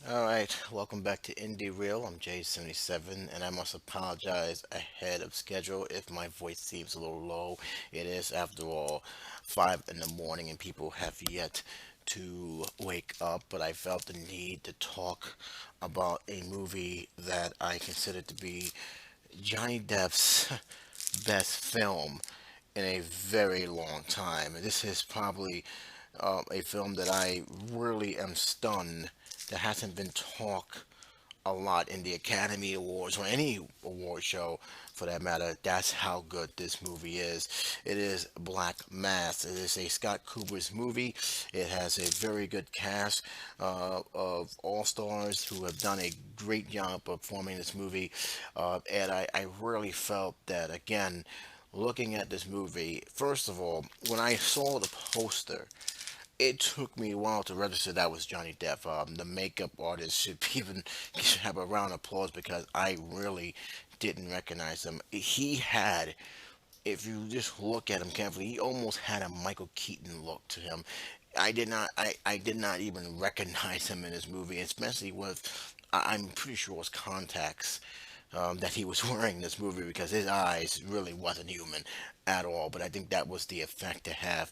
All right, welcome back to Indy Real. I'm J77, and I must apologize ahead of schedule if my voice seems a little low. It is, after all, 5 in the morning, and people have yet to wake up. But I felt the need to talk about a movie that I consider to be Johnny Depp's best film in a very long time. This is probably a film that I really am stunned that hasn't been talked a lot in the Academy Awards or any award show for that matter. That's how good this movie is. It is Black Mass. It is a Scott Cooper's movie. It has a very good cast of all stars who have done a great job performing this movie. And I really felt that, again, looking at this movie, first of all, when I saw the poster, it took me a while to register that was Johnny Depp. The makeup artist should even have a round of applause because I really didn't recognize him. He had, if you just look at him carefully, he almost had a Michael Keaton look to him. I did not even recognize him in this movie, especially with, I'm pretty sure it was contacts that he was wearing in this movie because his eyes really wasn't human at all. But I think that was the effect to have.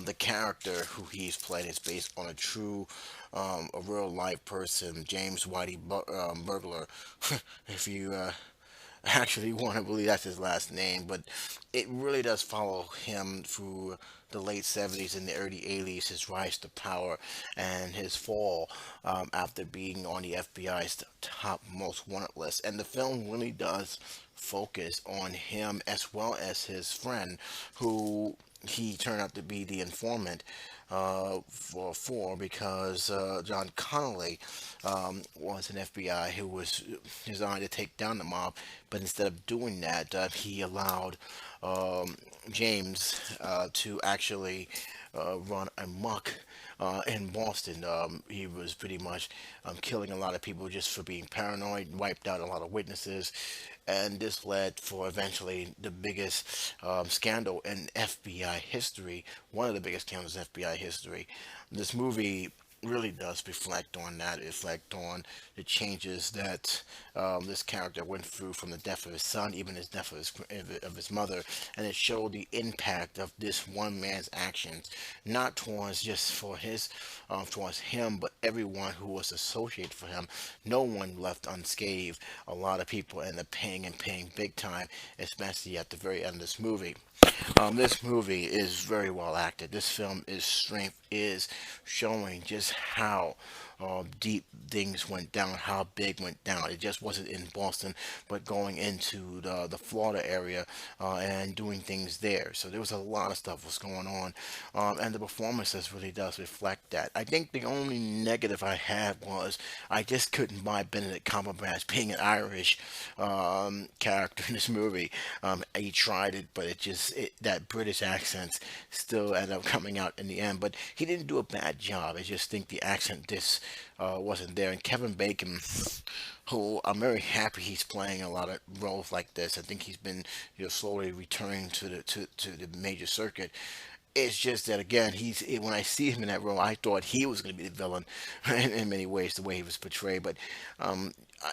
The character who he's played is based on a real life person, James Whitey Burglar. If you actually want to believe that's his last name, but it really does follow him through the late 70s and the early 80s, his rise to power and his fall after being on the FBI's top most wanted list. And the film really does focus on him as well as his friend, who he turned out to be the informant for because John Connolly was an FBI who was designed to take down the mob, but instead of doing that, he allowed James to actually run amok in Boston. He was pretty much killing a lot of people just for being paranoid, wiped out a lot of witnesses, and this led for eventually the biggest scandal in FBI history, one of the biggest scandals in FBI history. This movie really does reflect on that, reflect on the changes that this character went through from the death of his son, even his death of his mother, and it showed the impact of this one man's actions, not towards just for his, towards him, but everyone who was associated for him. No one left unscathed. A lot of people ended up paying and paying big time, especially at the very end of this movie. This movie is very well acted. This film is strength is showing just how deep things went down, how big went down. It just wasn't in Boston, but going into the Florida area and doing things there. So there was a lot of stuff was going on, and the performances really does reflect that. I think the only negative I had was I just couldn't buy Benedict Cumberbatch being an Irish character in this movie. He tried it, but that British accent still ended up coming out in the end. But he didn't do a bad job. I just think the accent just wasn't there. And Kevin Bacon, who I'm very happy he's playing a lot of roles like this. I think he's been slowly returning to the major circuit. It's just that again, when I see him in that role, I thought he was going to be the villain in many ways, the way he was portrayed. But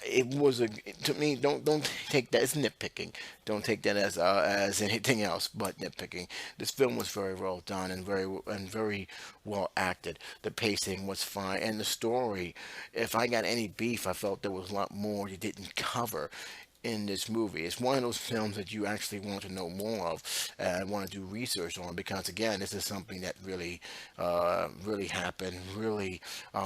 it was a to me. Don't take that as nitpicking. Don't take that as anything else but nitpicking. This film was very well done and very well acted. The pacing was fine, and the story. If I got any beef, I felt there was a lot more you didn't cover in this movie. It's one of those films that you actually want to know more of and want to do research on because again, this is something that really happened, really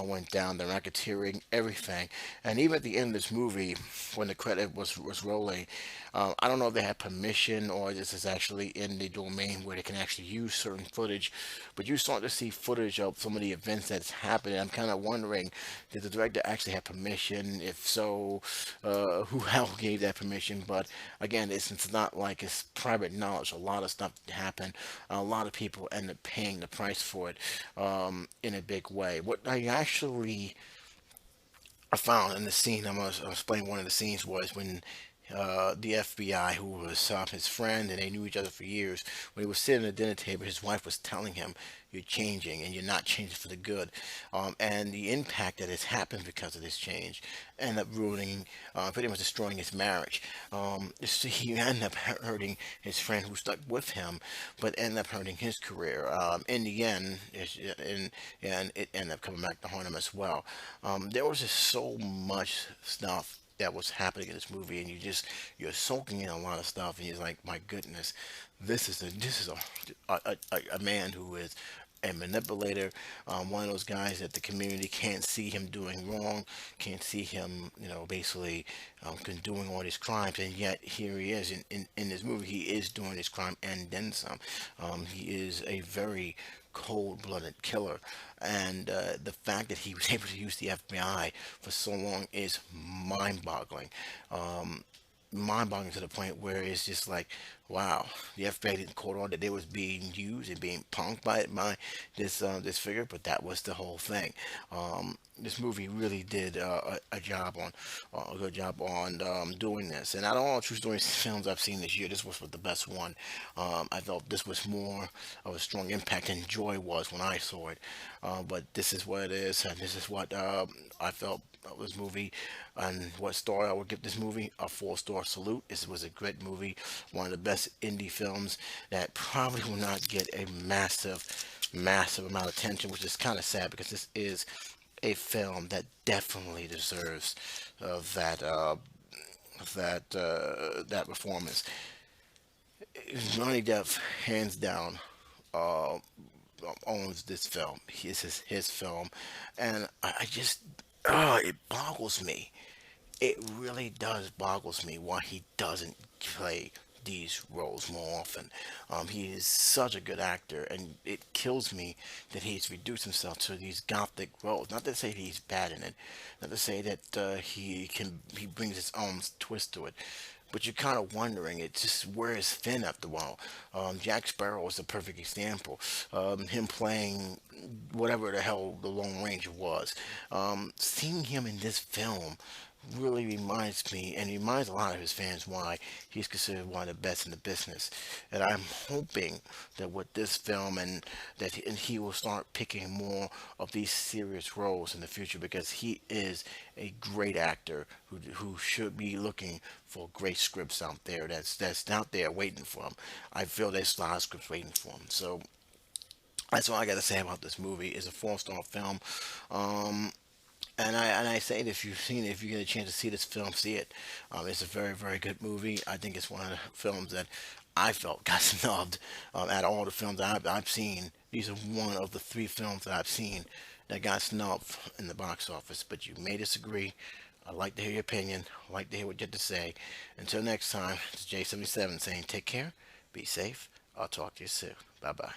went down, the racketeering, everything. And even at the end of this movie, when the credit was rolling, I don't know if they had permission or this is actually in the domain where they can actually use certain footage, but you start to see footage of some of the events that's happening. I'm kind of wondering, did the director actually have permission? If so, who hell gave that permission? But again, it's not like it's private knowledge. A lot of stuff happened. A lot of people end up paying the price for it in a big way. What I found in the scene, I'm going to explain one of the scenes was when the FBI, who was his friend, and they knew each other for years. When he was sitting at the dinner table, his wife was telling him, "You're changing, and you're not changing for the good." And the impact that has happened because of this change ended up ruining, pretty much destroying his marriage. He ended up hurting his friend who stuck with him, but ended up hurting his career. In the end, and it ended up coming back to haunt him as well. There was just so much stuff that was happening in this movie, and you're soaking in a lot of stuff, and you're like, my goodness, this is a man who is a manipulator, one of those guys that the community can't see him doing wrong, can't see him, basically doing all these crimes, and yet here he is in this movie. He is doing this crime and then some. He is a very cold-blooded killer, and the fact that he was able to use the FBI for so long is mind-boggling. Mind-boggling to the point where it's just like, wow, the FBI didn't caught on that they was being used and being punked by this figure, but that was the whole thing. This movie really did a good job on doing this. And out of all true story films I've seen this year, this was the best one. I felt this was more of a strong impact than Joy was when I saw it. But this is what it is, and this is what I felt of this movie. And what star I would give this movie? A 4-star salute. This was a great movie, one of the best indie films that probably will not get a massive amount of attention, which is kind of sad because this is a film that definitely deserves that performance. Johnny Depp, hands down, uh, owns this film. This is his film, and I just, it boggles me. It really does boggles me why he doesn't play these roles more often. He is such a good actor, and it kills me that he's reduced himself to these gothic roles. Not to say that he's bad in it, not to say that he brings his own twist to it. But you're kind of wondering, it just wears thin after a while. Jack Sparrow is a perfect example. Him playing whatever the hell the Lone Ranger was. Seeing him in this film really reminds me and reminds a lot of his fans why he's considered one of the best in the business. And I'm hoping that with this film and he will start picking more of these serious roles in the future because he is a great actor who should be looking for great scripts out there that's out there waiting for him. I feel there's a lot of scripts waiting for him. So that's all I got to say about this movie. It's a 4-star film. And I say it, if you've seen it, if you get a chance to see this film, see it. It's a very, very good movie. I think it's one of the films that I felt got snubbed out of all the films I've seen. These are one of the 3 films that I've seen that got snubbed in the box office. But you may disagree. I'd like to hear your opinion. I'd like to hear what you have to say. Until next time, it's J77 saying take care, be safe. I'll talk to you soon. Bye bye.